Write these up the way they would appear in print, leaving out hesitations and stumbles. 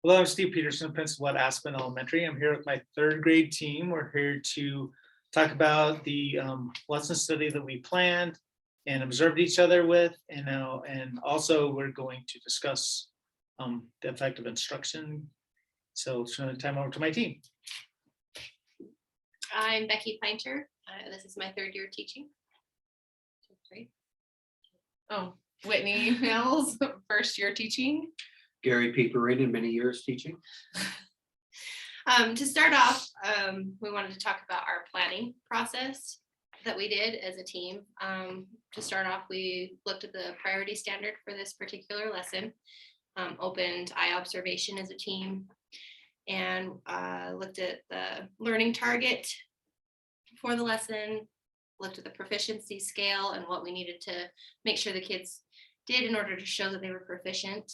Hello, I'm Steve Peterson, principal at Aspen Elementary. I'm here with my third grade team. We're here to talk about the lesson study that we planned and observed each other with, and also we're going to discuss the effect of instruction. So it's going to time over to my team. I'm Becky Pinter. This is my third year teaching. Oh, Whitney Mills, first year teaching. Gary Peeperaden, many years teaching. To start off, we wanted to talk about our planning process that we did as a team. To start off, we looked at the priority standard for this particular lesson, opened eye observation as a team, and looked at the learning target for the lesson, looked at the proficiency scale and what we needed to make sure the kids did in order to show that they were proficient.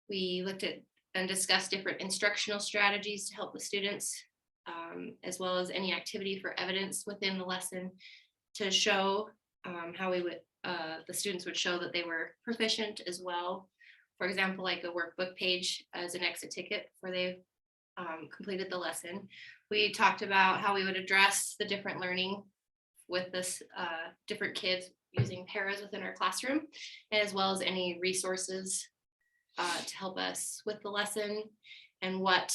We looked at and discussed different instructional strategies to help the students, as well as any activity for evidence within the lesson to show how the students would show that they were proficient as well. For example, like a workbook page as an exit ticket where they've completed the lesson. We talked about how we would address the different learning with this different kids using paras within our classroom, as well as any resources to help us with the lesson, and what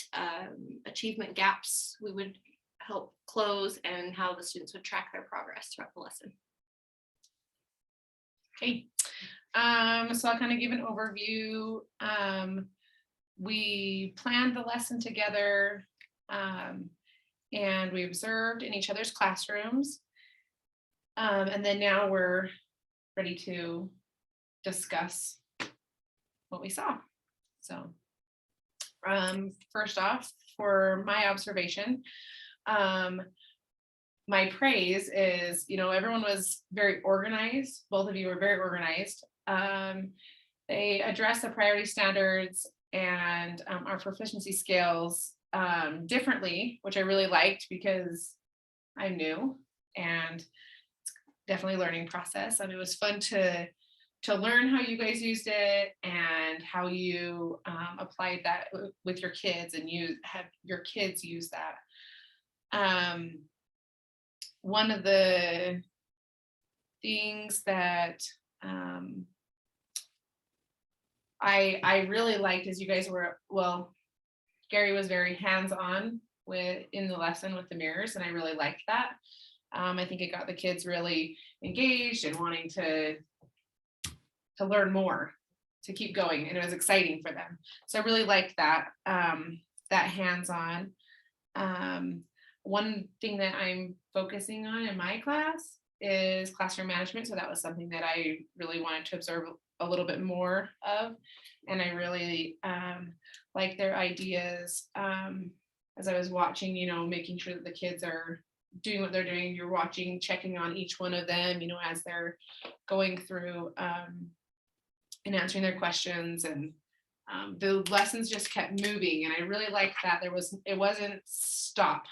achievement gaps we would help close, and how the students would track their progress throughout the lesson. Okay, so I'll kind of give an overview. We planned the lesson together, and we observed in each other's classrooms. And then now we're ready to discuss what we saw. So first off, for my observation, my praise is, everyone was very organized. Both of you were very organized. They addressed the priority standards and our proficiency scales differently, which I really liked because I'm new and it's definitely a learning process. And it was fun to learn how you guys used it and how you applied that with your kids and have your kids use that. One of the things that I really liked is you guys were, Gary was very hands-on in the lesson with the mirrors, and I really liked that. I think it got the kids really engaged and wanting to learn more, to keep going, and it was exciting for them. So I really liked that, that hands-on. One thing that I'm focusing on in my class is classroom management. So that was something that I really wanted to observe a little bit more of. And I really like their ideas as I was watching, making sure that the kids are doing what they're doing. You're watching, checking on each one of them, as they're going through and answering their questions, and the lessons just kept moving, and I really liked that. It wasn't stop,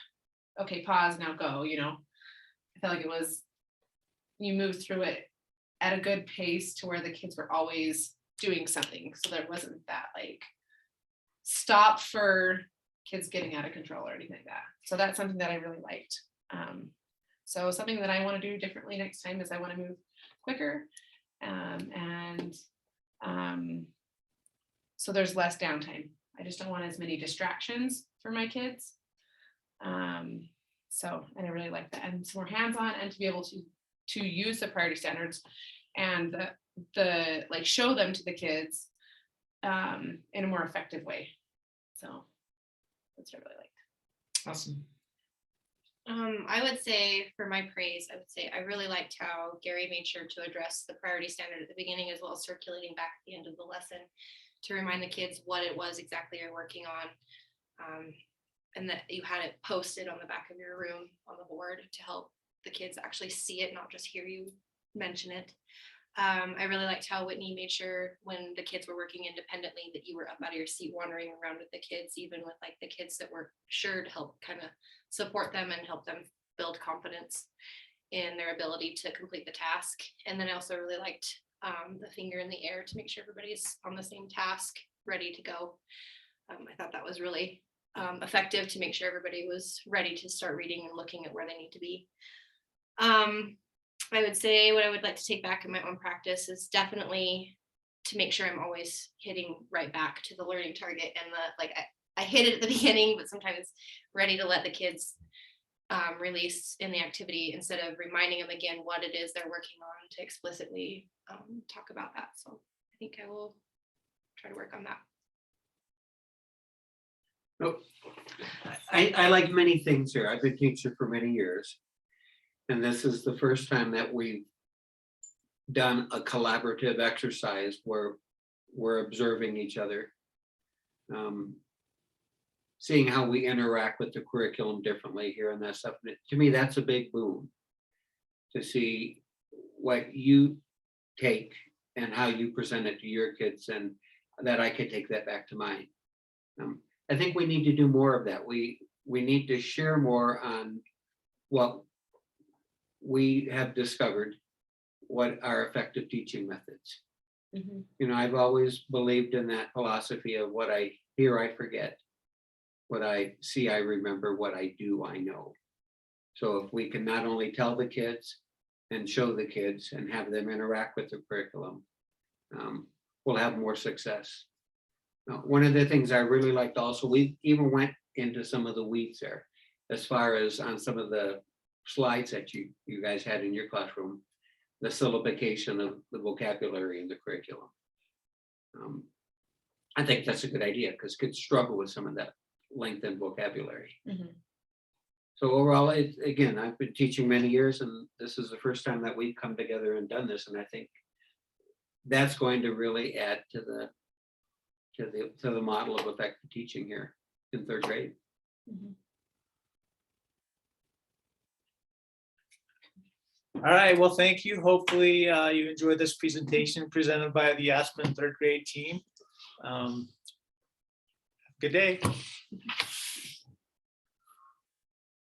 okay, pause, now go. I felt like it was, you moved through it at a good pace to where the kids were always doing something, so there wasn't that like stop for kids getting out of control or anything like that. So that's something that I really liked. So something that I want to do differently next time is I want to move quicker, and so there's less downtime. I just don't want as many distractions for my kids. So, and I really like that. And it's more hands-on, and to be able to use the priority standards and the like show them to the kids in a more effective way. So that's what I really liked. Awesome. I would say for my praise, I really liked how Gary made sure to address the priority standard at the beginning, as well as circulating back at the end of the lesson to remind the kids what it was exactly you're working on, and that you had it posted on the back of your room on the board to help the kids actually see it, not just hear you mention it. I really liked how Whitney made sure when the kids were working independently that you were up out of your seat wandering around with the kids, even with like the kids that were sure to help kind of support them and help them build confidence in their ability to complete the task. And then I also really liked the finger in the air to make sure everybody's on the same task, ready to go. I thought that was really effective to make sure everybody was ready to start reading and looking at where they need to be. I would say what I would like to take back in my own practice is definitely to make sure I'm always hitting right back to the learning target, and I hit it at the beginning, but sometimes ready to let the kids release in the activity instead of reminding them again what it is they're working on, to explicitly talk about that. So I think I will try to work on that. Nope. I like many things here. I've been teaching for many years. And this is the first time that we've done a collaborative exercise where we're observing each other. Seeing how we interact with the curriculum differently here and that stuff. To me, that's a big boon. To see what you take and how you present it to your kids, and that I could take that back to mine. I think we need to do more of that. We need to share more on what we have discovered, what are effective teaching methods. Mhm. You know, I've always believed in that philosophy of what I hear, I forget. What I see, I remember. What I do, I know. So if we can not only tell the kids and show the kids and have them interact with the curriculum, we'll have more success. Now, one of the things I really liked also, we even went into some of the weeds there, as far as on some of the slides that you guys had in your classroom, the syllabification of the vocabulary in the curriculum. I think that's a good idea, because kids struggle with some of that lengthened vocabulary. Mhm. So overall, again, I've been teaching many years, and this is the first time that we've come together and done this, and I think that's going to really add to the model of effective teaching here in third grade. Mhm. All right, well, thank you. Hopefully you enjoyed this presentation presented by the Aspen third grade team. Good day.